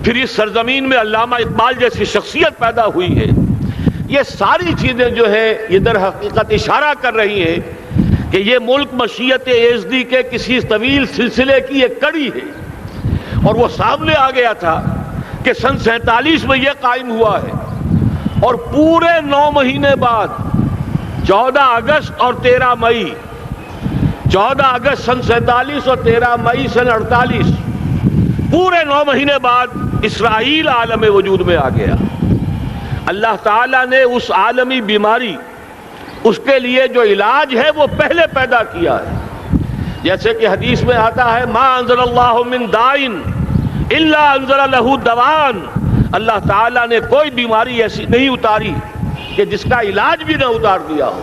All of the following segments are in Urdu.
پھر اس سرزمین میں علامہ اقبال جیسی شخصیت پیدا ہوئی ہے. یہ ساری چیزیں جو ہے یہ در حقیقت اشارہ کر رہی ہیں کہ یہ ملک مشیت ایزدی کے کسی طویل سلسلے کی ایک کڑی ہے، اور وہ سامنے آ گیا تھا کہ سن 47 میں یہ قائم ہوا ہے، اور پورے 9 مہینے بعد 14 اگست اور 13 مئی 14 اگست سن 47 اور 13 مئی سن 48 پورے 9 مہینے بعد اسرائیل عالم وجود میں آ گیا. اللہ تعالیٰ نے اس عالمی بیماری، اس کے لیے جو علاج ہے وہ پہلے پیدا کیا ہے. جیسے کہ حدیث میں آتا ہے ما انزل اللہ من دائن الا انزل لہ دوان، اللہ تعالیٰ نے کوئی بیماری ایسی نہیں اتاری کہ جس کا علاج بھی نہ اتار دیا ہو.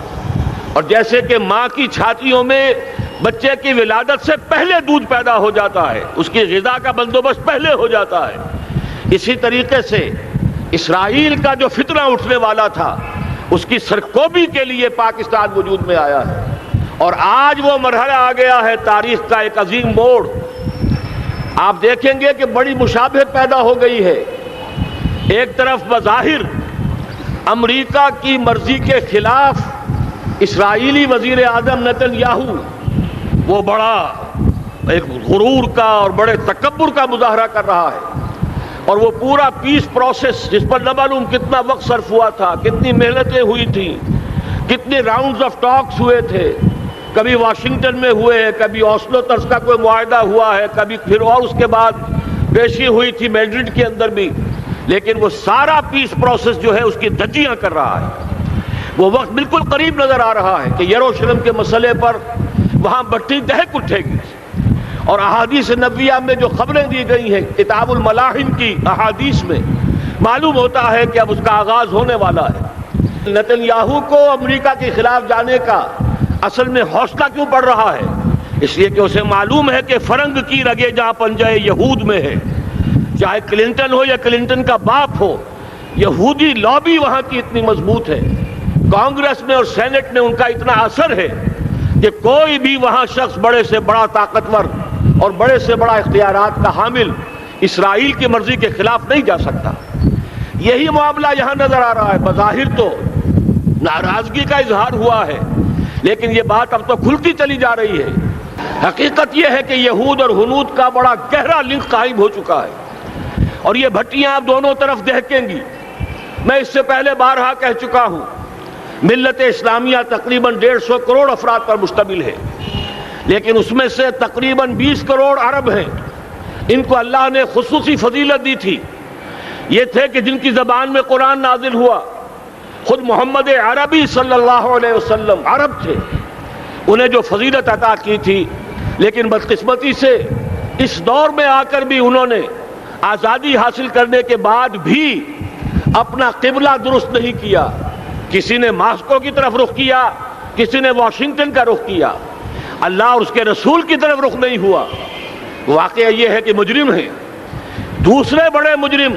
اور جیسے کہ ماں کی چھاتیوں میں بچے کی ولادت سے پہلے دودھ پیدا ہو جاتا ہے، اس کی غذا کا بندوبست پہلے ہو جاتا ہے، اسی طریقے سے اسرائیل کا جو فتنہ اٹھنے والا تھا اس کی سرکوبی کے لیے پاکستان وجود میں آیا ہے. اور آج وہ مرحلہ آ گیا ہے تاریخ کا ایک عظیم موڑ. آپ دیکھیں گے کہ بڑی مشابہت پیدا ہو گئی ہے. ایک طرف بظاہر امریکہ کی مرضی کے خلاف اسرائیلی وزیر اعظم نتن یاہو وہ بڑا ایک غرور کا اور بڑے تکبر کا مظاہرہ کر رہا ہے، اور وہ پورا پیس پروسیس جس پر نہ معلوم کتنا وقت صرف ہوا تھا، کتنی محنتیں ہوئی تھیں، کتنے راؤنڈز آف ٹاکس ہوئے تھے، کبھی واشنگٹن میں ہوئے ہیں، کبھی اوسلو طرز کا کوئی معاہدہ ہوا ہے، کبھی پھر اور اس کے بعد پیشی ہوئی تھی میڈرڈ کے اندر بھی، لیکن وہ سارا پیس پروسیس جو ہے اس کی دھجیاں کر رہا ہے. وہ وقت بالکل قریب نظر آ رہا ہے کہ یروشلم کے مسئلے پر وہاں بھٹی دہک اٹھے گی. اور احادیث نبویہ میں جو خبریں دی گئی ہیں کتاب الملاحم کی احادیث میں معلوم ہوتا ہے کہ اب اس کا آغاز ہونے والا ہے. نتن یاہو کو امریکہ کے خلاف جانے کا اصل میں حوصلہ کیوں پڑ رہا ہے؟ اس لیے کہ اسے معلوم ہے کہ فرنگ کی رگیں جہاں پنجہ یہود میں ہے، چاہے کلنٹن ہو یا کلنٹن کا باپ ہو، یہودی لابی وہاں کی اتنی مضبوط ہے، کانگریس میں اور سینٹ میں ان کا اتنا اثر ہے کہ کوئی بھی وہاں شخص بڑے سے بڑا طاقتور اور بڑے سے بڑا اختیارات کا حامل اسرائیل کی مرضی کے خلاف نہیں جا سکتا. یہی معاملہ یہاں نظر آ رہا ہے. بظاہر تو ناراضگی کا اظہار ہوا ہے، لیکن یہ بات اب تو کھلتی چلی جا رہی ہے. حقیقت یہ ہے کہ یہود اور ہنود کا بڑا گہرا لنک قائم ہو چکا ہے، اور یہ بھٹیاں اب دونوں طرف دہکیں گی. میں اس سے پہلے بارہا کہہ چکا ہوں، ملت اسلامیہ تقریباً 150 کروڑ افراد پر مشتمل ہے، لیکن اس میں سے تقریباً 20 کروڑ عرب ہیں. ان کو اللہ نے خصوصی فضیلت دی تھی. یہ تھے کہ جن کی زبان میں قرآن نازل ہوا. خود محمد عربی صلی اللہ علیہ وسلم عرب تھے، انہیں جو فضیلت عطا کی تھی، لیکن بدقسمتی سے اس دور میں آ کر بھی انہوں نے آزادی حاصل کرنے کے بعد بھی اپنا قبلہ درست نہیں کیا. کسی نے ماسکو کی طرف رخ کیا، کسی نے واشنگٹن کا رخ کیا، اللہ اور اس کے رسول کی طرف رخ نہیں ہوا. واقعہ یہ ہے کہ مجرم ہیں. دوسرے بڑے مجرم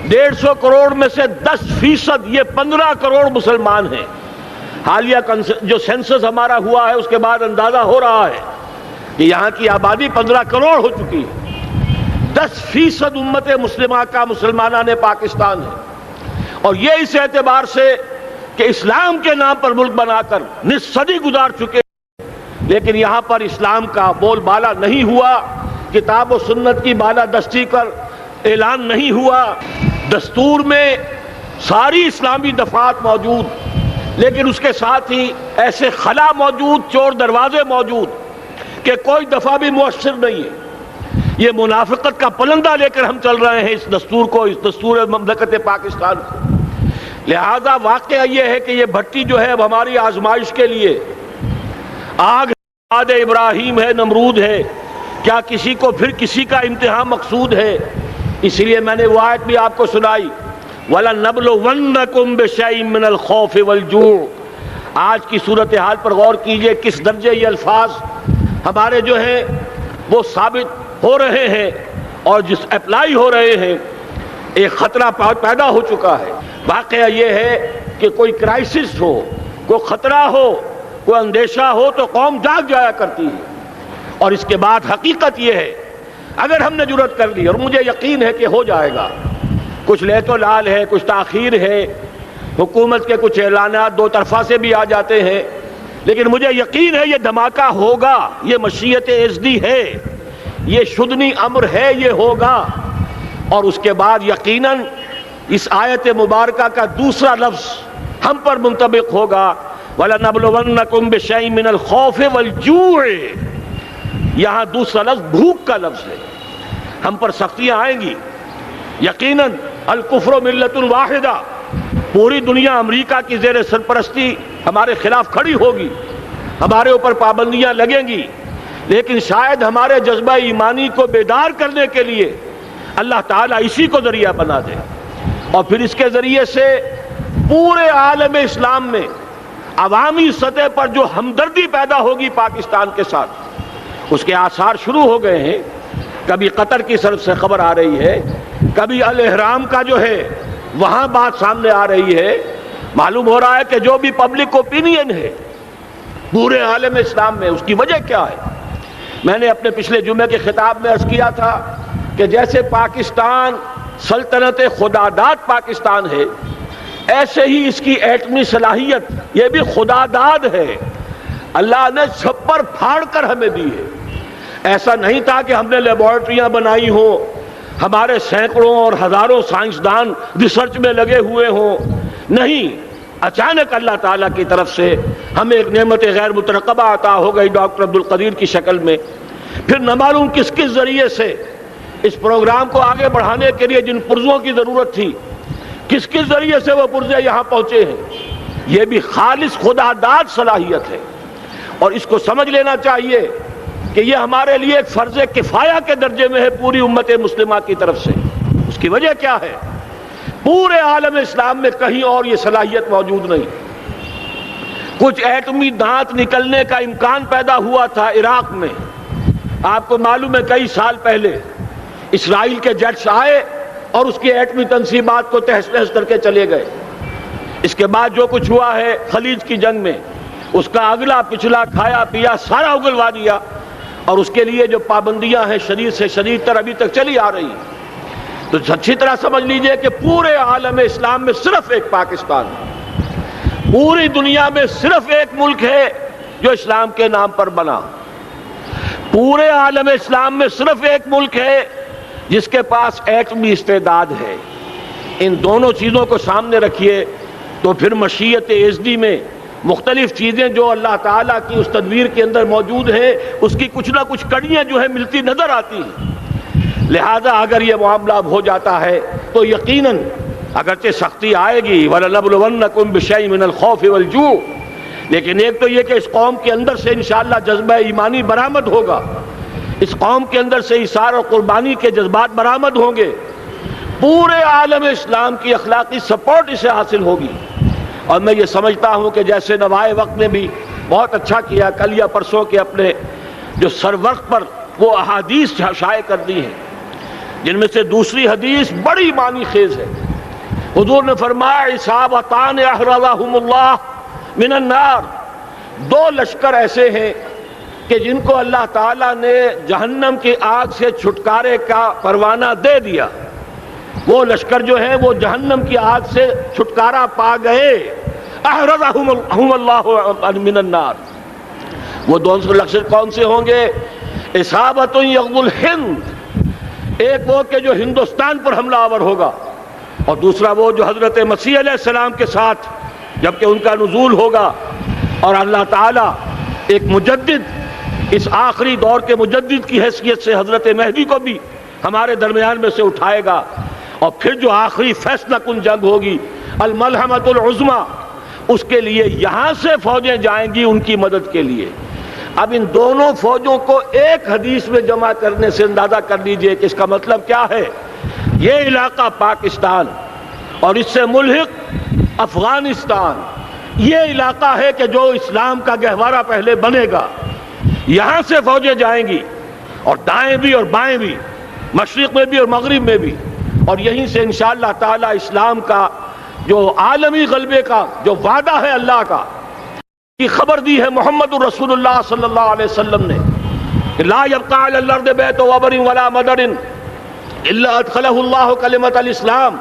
150 کروڑ میں سے 10% یہ 15 کروڑ مسلمان ہیں. حالیہ جو سینسس ہمارا ہوا ہے اس کے بعد اندازہ ہو رہا ہے کہ یہاں کی آبادی 15 کروڑ ہو چکی ہے. 10% امت مسلمہ کا مسلمانان پاکستان ہے، اور یہ اس اعتبار سے کہ اسلام کے نام پر ملک بنا کر نصف صدی گزار چکے، لیکن یہاں پر اسلام کا بول بالا نہیں ہوا، کتاب و سنت کی بالادستی پر اعلان نہیں ہوا. دستور میں ساری اسلامی دفعات موجود، لیکن اس کے ساتھ ہی ایسے خلا موجود، چور دروازے موجود کہ کوئی دفعہ بھی مؤثر نہیں ہے. یہ منافقت کا پلندہ لے کر ہم چل رہے ہیں اس دستور کو، اس دستور مملکت پاکستان کو. لہذا واقعہ یہ ہے کہ یہ بھٹی جو ہے اب ہماری آزمائش کے لیے آگ آد ابراہیم ہے، نمرود ہے. کیا کسی کو پھر کسی کا امتحان مقصود ہے؟ اس لیے میں نے وہ آیت بھی آپ کو سنائی، وَلَنَبْلُوَنَّكُمْ بِشَيْءٍ مِّنَ الْخَوْفِ وَالْجُوعِ. آج کی صورتحال پر غور کیجئے، کس درجے یہ الفاظ ہمارے جو ہیں وہ ثابت ہو رہے ہیں اور جس اپلائی ہو رہے ہیں. ایک خطرہ پیدا ہو چکا ہے. واقعہ یہ ہے کہ کوئی کرائسس ہو، کوئی خطرہ ہو، کوئی اندیشہ ہو تو قوم جاگ جایا کرتی ہے. اور اس کے بعد حقیقت یہ ہے اگر ہم نے جرأت کر لی، اور مجھے یقین ہے کہ ہو جائے گا، کچھ لیت و لال ہے، کچھ تاخیر ہے، حکومت کے کچھ اعلانات دو طرفہ سے بھی آ جاتے ہیں، لیکن مجھے یقین ہے یہ دھماکہ ہوگا، یہ مشیت اعزدی ہے، یہ شدنی امر ہے، یہ ہوگا۔ اور اس کے بعد یقیناً اس آیت مبارکہ کا دوسرا لفظ ہم پر منطبق ہوگا، وَلَنَبْلُوَنَّكُمْ بِشَيْءٍ مِّنَ الْخَوْفِ وَالْجُوعِ۔ یہاں دوسرا لفظ بھوک کا لفظ ہے، ہم پر سختیاں آئیں گی یقیناً۔ الکفر ملت واحدہ، پوری دنیا امریکہ کی زیر سرپرستی ہمارے خلاف کھڑی ہوگی، ہمارے اوپر پابندیاں لگیں گی، لیکن شاید ہمارے جذبہ ایمانی کو بیدار کرنے کے لیے اللہ تعالیٰ اسی کو ذریعہ بنا دے، اور پھر اس کے ذریعے سے پورے عالم اسلام میں عوامی سطح پر جو ہمدردی پیدا ہوگی پاکستان کے ساتھ، اس کے آثار شروع ہو گئے ہیں۔ کبھی قطر کی طرف سے خبر آ رہی ہے، کبھی الاحرام کا جو ہے وہاں بات سامنے آ رہی ہے۔ معلوم ہو رہا ہے کہ جو بھی پبلک اوپینین ہے پورے عالم اسلام میں، اس کی وجہ کیا ہے؟ میں نے اپنے پچھلے جمعے کے خطاب میں عرض کیا تھا کہ جیسے پاکستان سلطنت خداداد پاکستان ہے، ایسے ہی اس کی ایٹمی صلاحیت یہ بھی خداداد ہے، اللہ نے چھپر پھاڑ کر ہمیں دی ہے۔ ایسا نہیں تھا کہ ہم نے لیبارٹریاں بنائی ہوں، ہمارے سینکڑوں اور ہزاروں سائنسدان ریسرچ میں لگے ہوئے ہوں، نہیں، اچانک اللہ تعالیٰ کی طرف سے ہمیں ایک نعمت غیر مترقبہ عطا ہو گئی ڈاکٹر عبدالقدیر کی شکل میں۔ پھر نہ معلوم کس کس ذریعے سے اس پروگرام کو آگے بڑھانے کے لیے جن پرزوں کی ضرورت تھی، کس کس ذریعے سے وہ پرزے یہاں پہنچے ہیں۔ یہ بھی خالص خداداد صلاحیت ہے، اور اس کو سمجھ لینا چاہیے کہ یہ ہمارے لیے ایک فرض کفایہ کے درجے میں ہے پوری امت مسلمہ کی طرف سے۔ اس کی وجہ کیا ہے؟ پورے عالم اسلام میں کہیں اور یہ صلاحیت موجود نہیں۔ کچھ ایٹمی دانت نکلنے کا امکان پیدا ہوا تھا عراق میں، آپ کو معلوم ہے کئی سال پہلے اسرائیل کے جیٹس آئے اور اس کی ایٹمی تنصیبات کو تہس نہس کر کے چلے گئے۔ اس کے بعد جو کچھ ہوا ہے خلیج کی جنگ میں، اس کا اگلا پچھلا کھایا پیا سارا اگلوا دیا، اور اس کے لیے جو پابندیاں ہیں شدید سے شدید تر ابھی تک چلی آ رہی ہیں۔ تو اچھی طرح سمجھ لیجئے کہ پورے عالم اسلام میں صرف ایک پاکستان ہے، پوری دنیا میں صرف ایک ملک ہے جو اسلام کے نام پر بنا، پورے عالم اسلام میں صرف ایک ملک ہے جس کے پاس ایٹمی استعداد ہے۔ ان دونوں چیزوں کو سامنے رکھیے تو پھر مشیت اعزدی میں مختلف چیزیں جو اللہ تعالیٰ کی اس تدبیر کے اندر موجود ہیں، اس کی کچھ نہ کچھ کڑیاں جو ہے ملتی نظر آتی ہیں۔ لہذا اگر یہ معاملہ ہو جاتا ہے تو یقیناً اگرچہ سختی آئے گی، وَلَنَبْلُوَنَّكُمْ بِشَيْءٍ مِّنَ الْخَوْفِ وَالْجُوعِ، لیکن ایک تو یہ کہ اس قوم کے اندر سے انشاءاللہ جذبہ ایمانی برآمد ہوگا، اس قوم کے اندر سے ایثار اور قربانی کے جذبات برآمد ہوں گے، پورے عالم اسلام کی اخلاقی سپورٹ اسے حاصل ہوگی۔ اور میں یہ سمجھتا ہوں کہ جیسے نوائے وقت نے بھی بہت اچھا کیا، کل یا پرسوں کے اپنے جو سر وقت پر وہ احادیث شائع کر دی ہیں، جن میں سے دوسری حدیث بڑی معنی خیز ہے۔ حضور نے فرمایا اصابتان احرزہم اللہ من النار، دو لشکر ایسے ہیں کہ جن کو اللہ تعالیٰ نے جہنم کی آگ سے چھٹکارے کا پروانہ دے دیا، وہ لشکر جو ہیں وہ جہنم کی آگ سے چھٹکارا پا گئے، احرزہم اللہ من النار۔ وہ دونوں لشکر کون سے ہوں گے؟ اصابت یغزو الہند، ایک وہ کہ جو ہندوستان پر حملہ آور ہوگا، اور دوسرا وہ جو حضرت مسیح علیہ السلام کے ساتھ جبکہ ان کا نزول ہوگا، اور اللہ تعالیٰ ایک مجدد، اس آخری دور کے مجدد کی حیثیت سے حضرت مہدی کو بھی ہمارے درمیان میں سے اٹھائے گا، اور پھر جو آخری فیصلہ کن جنگ ہوگی الملحمۃ العظمیٰ، اس کے لیے یہاں سے فوجیں جائیں گی ان کی مدد کے لیے۔ اب ان دونوں فوجوں کو ایک حدیث میں جمع کرنے سے اندازہ کر لیجئے کہ اس کا مطلب کیا ہے۔ یہ علاقہ پاکستان اور اس سے ملحق افغانستان، یہ علاقہ ہے کہ جو اسلام کا گہوارہ پہلے بنے گا، یہاں سے فوجیں جائیں گی، اور دائیں بھی اور بائیں بھی، مشرق میں بھی اور مغرب میں بھی، اور یہیں سے انشاءاللہ تعالی اسلام کا جو عالمی غلبے کا جو وعدہ ہے اللہ کا، کی خبر دی ہے محمد رسول اللہ صلی اللہ علیہ وسلم نے، لا يبقى على الارض بیت وبر ولا مدر الا ادخلہ اللہ کلمۃ الاسلام،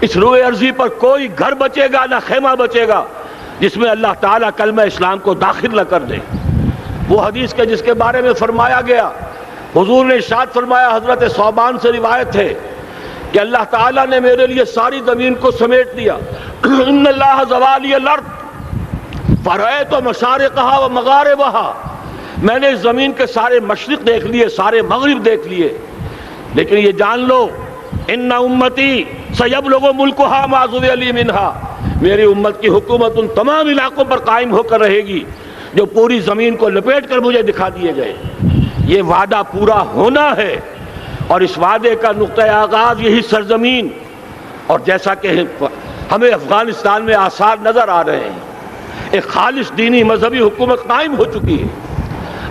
اس روئے ارضی پر کوئی گھر بچے گا نہ خیمہ بچے گا جس میں اللہ تعالیٰ کلمہ اسلام کو داخل نہ کر دے۔ وہ حدیث کے جس کے بارے میں فرمایا گیا، حضور نے ارشاد فرمایا، حضرت ثوبان سے روایت ہے کہ اللہ تعالیٰ نے میرے لیے ساری زمین کو سمیٹ دیا۔ ان اللہ زوالی الارض فرأیت مشارقها و مغاربها، میں نے اس زمین کے سارے مشرق دیکھ لیے، سارے مغرب دیکھ لیے، لیکن یہ جان لو ان امتی سیبلغ ملکها ما ذوی لی منها، میری امت کی حکومت ان تمام علاقوں پر قائم ہو کر رہے گی جو پوری زمین کو لپیٹ کر مجھے دکھا دیے گئے۔ یہ وعدہ پورا ہونا ہے، اور اس وعدے کا نقطہ آغاز یہی سرزمین، اور جیسا کہ ہمیں افغانستان میں آثار نظر آ رہے ہیں، ایک خالص دینی مذہبی حکومت قائم ہو چکی ہے۔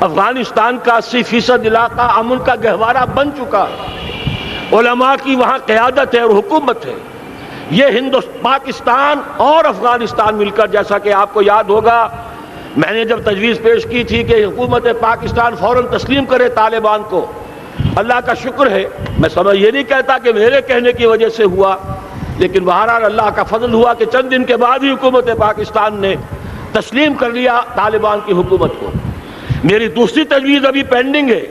افغانستان کا 80% علاقہ امن کا گہوارہ بن چکا ہے، علماء کی وہاں قیادت ہے اور حکومت ہے۔ یہ پاکستان اور افغانستان مل کر، جیسا کہ آپ کو یاد ہوگا میں نے جب تجویز پیش کی تھی کہ حکومت پاکستان فوراً تسلیم کرے طالبان کو، اللہ کا شکر ہے، میں سمجھ یہ نہیں کہتا کہ میرے کہنے کی وجہ سے ہوا، لیکن بہرحال اللہ کا فضل ہوا کہ چند دن کے بعد ہی حکومت پاکستان نے تسلیم کر لیا طالبان کی حکومت کو۔ میری دوسری تجویز ابھی پینڈنگ ہے،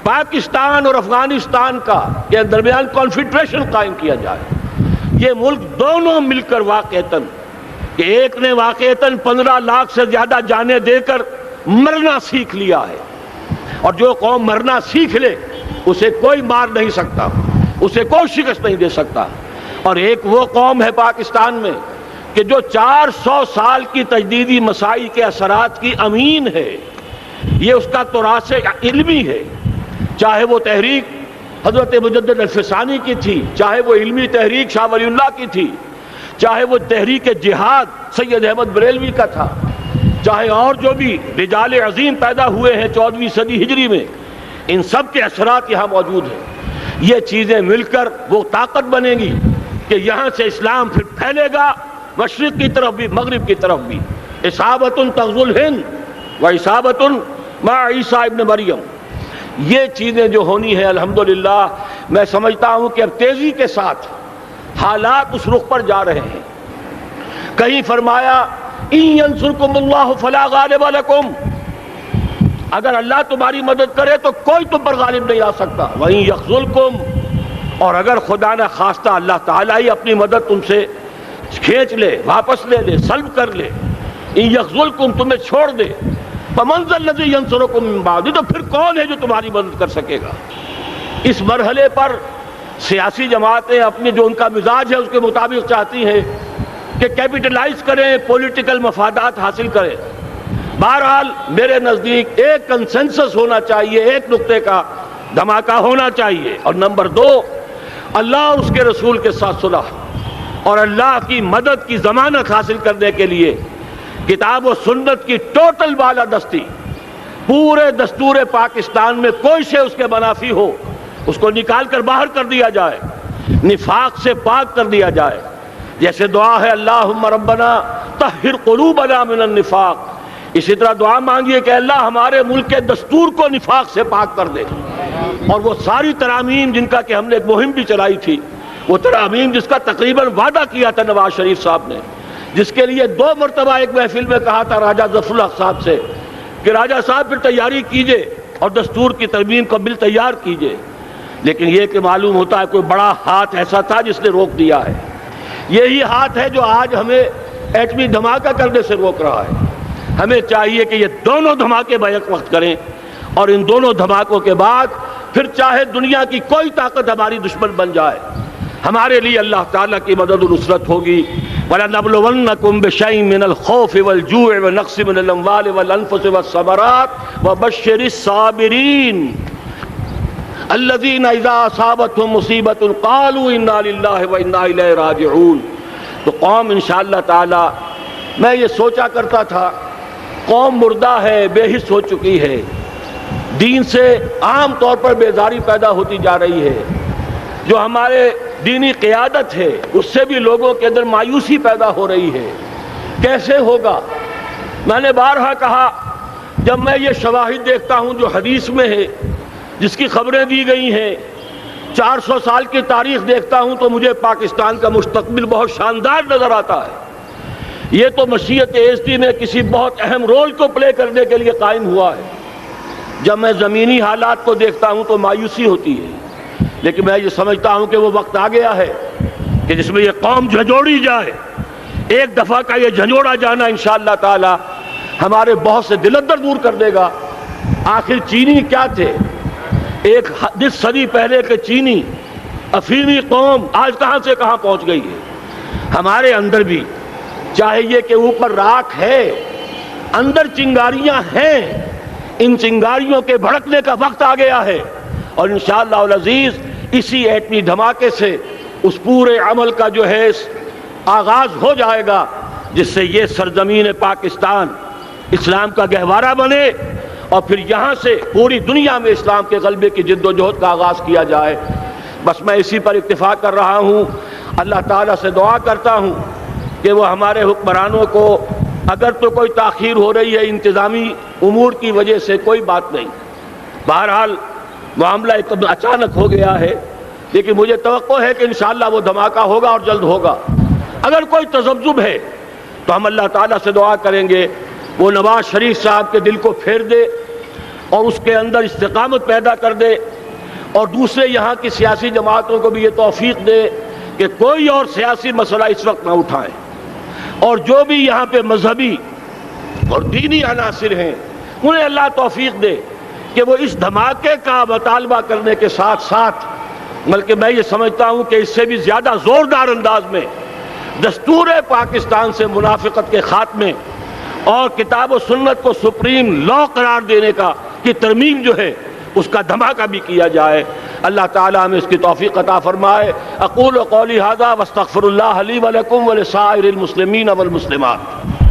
پاکستان اور افغانستان کا کے درمیان کانفیڈریشن قائم کیا جائے۔ یہ ملک دونوں مل کر واقعتاً، کہ ایک نے واقعتاً 15 لاکھ سے زیادہ جانیں دے کر مرنا سیکھ لیا ہے، اور جو قوم مرنا سیکھ لے اسے کوئی مار نہیں سکتا، اسے کوئی شکست نہیں دے سکتا۔ اور ایک وہ قوم ہے پاکستان میں کہ جو 400 سال کی تجدیدی مسائی کے اثرات کی امین ہے، یہ اس کا تراث علمی ہے، چاہے وہ تحریک حضرت مجدد الفسانی کی تھی، چاہے وہ علمی تحریک شاہ ولی اللہ کی تھی، چاہے وہ تحریک جہاد سید احمد بریلوی کا تھا، چاہے اور جو بھی رجال عظیم پیدا ہوئے ہیں 14ویں صدی ہجری میں، ان سب کے اثرات یہاں موجود ہیں۔ یہ چیزیں مل کر وہ طاقت بنے گی کہ یہاں سے اسلام پھر پھیلے گا، مشرق کی طرف بھی مغرب کی طرف بھی۔ اصابۃ تغزو الہند و اصابۃ مع عیسیٰ ابن مریم، یہ چیزیں جو ہونی ہیں الحمدللہ میں سمجھتا ہوں کہ اب تیزی کے ساتھ حالات اس رخ پر جا رہے ہیں۔ کہیں فرمایا ان ینصرکم اللہ فلا غالب لکم، اگر اللہ تمہاری مدد کرے تو کوئی تم پر غالب نہیں آ سکتا، وَإِن یخذلکم، اور اگر خدا نہ خواستہ اللہ تعالیٰ ہی اپنی مدد تم سے کھینچ لے، واپس لے لے، سلب کر لے، ان یخذلکم، تمہیں چھوڑ دے، فمن ذا الذی ینصرکم من بعد، تو پھر کون ہے جو تمہاری مدد کر سکے گا۔ اس مرحلے پر سیاسی جماعتیں اپنی جو ان کا مزاج ہے اس کے مطابق چاہتی ہیں کہ کیپٹلائز کریں، پولیٹیکل مفادات حاصل کریں۔ بہرحال میرے نزدیک ایک کنسنسس ہونا چاہیے، ایک نقطے کا دھماکہ ہونا چاہیے، اور نمبر 2 اللہ اور اس کے رسول کے ساتھ صلح اور اللہ کی مدد کی ضمانت حاصل کرنے کے لیے کتاب و سنت کی ٹوٹل بالادستی، پورے دستور پاکستان میں کوئی شے اس کے منافی ہو اس کو نکال کر باہر کر دیا جائے، نفاق سے پاک کر دیا جائے۔ جیسے دعا ہے اللہم ربنا طہر قلوبنا من النفاق، اسی طرح دعا مانگیے کہ اللہ ہمارے ملک کے دستور کو نفاق سے پاک کر دے۔ اور وہ ساری ترامیم جن کا کہ ہم نے ایک مہم بھی چلائی تھی، وہ ترامیم جس کا تقریباً وعدہ کیا تھا نواز شریف صاحب نے، جس کے لیے 2 مرتبہ ایک محفل میں کہا تھا راجہ ظفر الحق صاحب سے کہ راجہ صاحب پھر تیاری کیجئے اور دستور کی ترمیم کا بل تیار کیجئے، لیکن یہ کہ معلوم ہوتا ہے کوئی بڑا ہاتھ ایسا تھا جس نے روک دیا ہے۔ یہی ہاتھ ہے جو آج ہمیں ایٹمی دھماکہ کرنے سے روک رہا ہے۔ ہمیں چاہیے کہ یہ دونوں دھماکے بیک وقت کریں، اور ان دونوں دھماکوں کے بعد پھر چاہے دنیا کی کوئی طاقت ہماری دشمن بن جائے، ہمارے لیے اللہ تعالیٰ کی مدد و نصرت ہوگی۔ وَلَنَبْلُوَنَّكُمْ بِشَيْءٍ مِّنَ الْخَوْفِ وَالْجُوعِ وَنَقْصٍ مِّنَ الْأَمْوَالِ وَالْأَنفُسِ وَالثَّمَرَاتِ وَبَشِّرِ الصَّابِرِينَ الَّذِينَ إِذَا أَصَابَتْهُم مُّصِيبَةٌ قَالُوا إِنَّا لِلَّهِ وَإِنَّا إِلَيْهِ رَاجِعُونَ۔ تو قوم انشاءاللہ تعالی، میں یہ سوچا کرتا تھا قوم مردہ ہے، بے حس ہو چکی ہے، دین سے عام طور پر بیزاری پیدا ہوتی جا رہی ہے، جو ہمارے دینی قیادت ہے اس سے بھی لوگوں کے اندر مایوسی پیدا ہو رہی ہے۔ کیسے ہوگا؟ میں نے بارہا کہا جب میں یہ شواہد دیکھتا ہوں جو حدیث میں ہے، جس کی خبریں دی گئی ہیں، 400 سال کی تاریخ دیکھتا ہوں، تو مجھے پاکستان کا مستقبل بہت شاندار نظر آتا ہے۔ یہ تو مشیت ایزدی میں کسی بہت اہم رول کو پلے کرنے کے لیے قائم ہوا ہے۔ جب میں زمینی حالات کو دیکھتا ہوں تو مایوسی ہوتی ہے، لیکن میں یہ سمجھتا ہوں کہ وہ وقت آ گیا ہے کہ جس میں یہ قوم جھنجھوڑی جائے۔ ایک دفعہ کا یہ جھنجھوڑا جانا انشاءاللہ تعالی ہمارے بہت سے دل اندر دور کر دے گا۔ آخر چینی کیا تھے؟ ایک 10 صدی پہلے کے چینی افریمی قوم آج کہاں سے کہاں پہنچ گئی ہے۔ ہمارے اندر بھی چاہیے کہ اوپر راکھ ہے، اندر چنگاریاں ہیں، ان چنگاریوں کے بھڑکنے کا وقت آ گیا ہے، اور انشاءاللہ العزیز اسی ایٹمی دھماکے سے اس پورے عمل کا جو ہے آغاز ہو جائے گا، جس سے یہ سرزمین پاکستان اسلام کا گہوارہ بنے، اور پھر یہاں سے پوری دنیا میں اسلام کے غلبے کی جد و جہد کا آغاز کیا جائے۔ بس میں اسی پر اکتفا کر رہا ہوں۔ اللہ تعالیٰ سے دعا کرتا ہوں کہ وہ ہمارے حکمرانوں کو، اگر تو کوئی تاخیر ہو رہی ہے انتظامی امور کی وجہ سے، کوئی بات نہیں، بہرحال معاملہ اتنا اچانک ہو گیا ہے، لیکن مجھے توقع ہے کہ انشاءاللہ وہ دھماکہ ہوگا اور جلد ہوگا۔ اگر کوئی تذبذب ہے تو ہم اللہ تعالیٰ سے دعا کریں گے وہ نواز شریف صاحب کے دل کو پھیر دے اور اس کے اندر استقامت پیدا کر دے، اور دوسرے یہاں کی سیاسی جماعتوں کو بھی یہ توفیق دے کہ کوئی اور سیاسی مسئلہ اس وقت نہ اٹھائیں، اور جو بھی یہاں پہ مذہبی اور دینی عناصر ہیں انہیں اللہ توفیق دے کہ وہ اس دھماکے کا مطالبہ کرنے کے ساتھ ساتھ، بلکہ میں یہ سمجھتا ہوں کہ اس سے بھی زیادہ زوردار انداز میں دستور پاکستان سے منافقت کے خاتمے اور کتاب و سنت کو سپریم لا قرار دینے کی ترمیم جو ہے اس کا دھماکہ بھی کیا جائے۔ اللہ تعالیٰ ہمیں اس کی توفیق عطا فرمائے۔ اقول قولی ھذا واستغفر اللہ لی ولکم ولسائر المسلمین والمسلمات۔